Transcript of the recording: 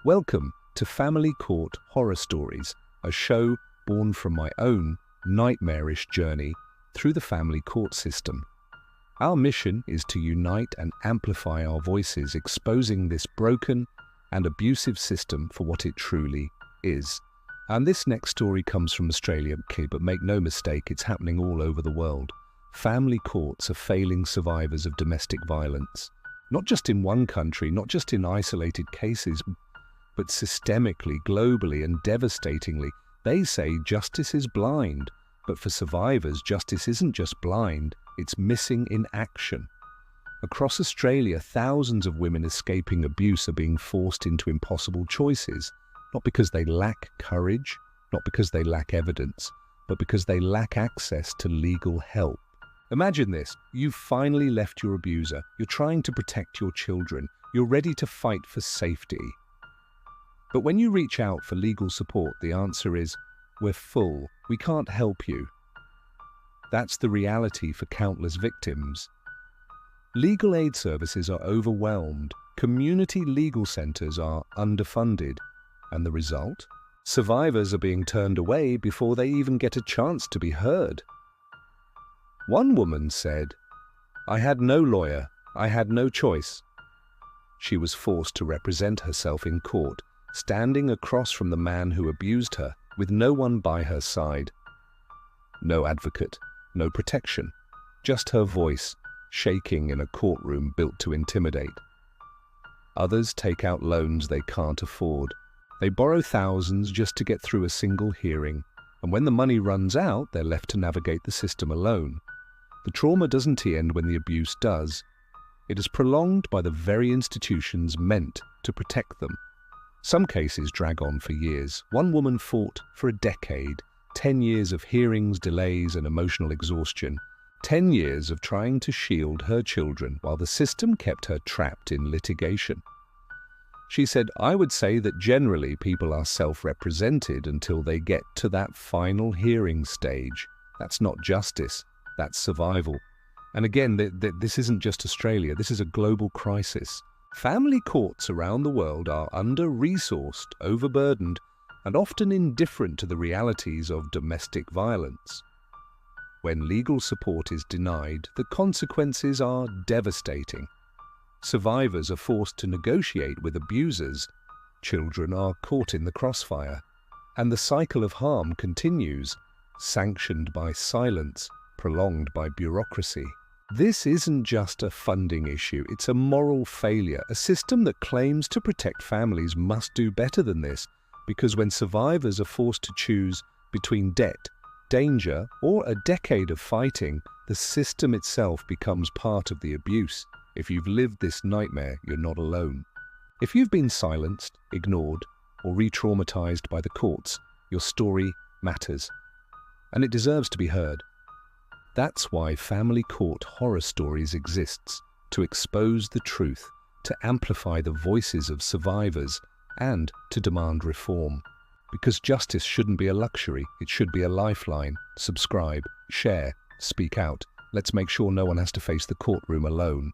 Welcome to Family Court Horror Stories, a show born from my own nightmarish journey through the family court system. Our mission is to unite and amplify our voices, exposing this broken and abusive system for what it truly is. And this next story comes from Australia, okay, but make no mistake, it's happening all over the world. Family courts are failing survivors of domestic violence. Not just in one country, not just in isolated cases, but systemically, globally, and devastatingly. They say justice is blind, but for survivors, justice isn't just blind, it's missing in action. Across Australia, thousands of women escaping abuse are being forced into impossible choices, not because they lack courage, not because they lack evidence, but because they lack access to legal help. Imagine this, you've finally left your abuser, you're trying to protect your children, you're ready to fight for safety. But when you reach out for legal support, the answer is, we're full, we can't help you. That's the reality for countless victims. Legal aid services are overwhelmed, community legal centres are underfunded, and the result? Survivors are being turned away before they even get a chance to be heard. One woman said, "I had no lawyer, I had no choice." She was forced to represent herself in court, standing across from the man who abused her, with no one by her side. No advocate, no protection, just her voice, shaking in a courtroom built to intimidate. Others take out loans they can't afford. They borrow thousands just to get through a single hearing, and when the money runs out, they're left to navigate the system alone. The trauma doesn't end when the abuse does. It is prolonged by the very institutions meant to protect them. Some cases drag on for years. One woman fought for a decade, 10 years of hearings, delays, and emotional exhaustion. 10 years of trying to shield her children while the system kept her trapped in litigation. She said, "I would say that generally people are self-represented until they get to that final hearing stage. That's not justice, that's survival." And again, this isn't just Australia, this is a global crisis. Family courts around the world are under-resourced, overburdened, and often indifferent to the realities of domestic violence. When legal support is denied, the consequences are devastating. Survivors are forced to negotiate with abusers, children are caught in the crossfire, and the cycle of harm continues, sanctioned by silence, prolonged by bureaucracy. This isn't just a funding issue, it's a moral failure. A system that claims to protect families must do better than this, because when survivors are forced to choose between debt, danger, or a decade of fighting, the system itself becomes part of the abuse. If you've lived this nightmare, you're not alone. If you've been silenced, ignored, or re-traumatized by the courts, your story matters, and it deserves to be heard. That's why Family Court Horror Stories exists, to expose the truth, to amplify the voices of survivors, and to demand reform. Because justice shouldn't be a luxury, it should be a lifeline. Subscribe, share, speak out. Let's make sure no one has to face the courtroom alone.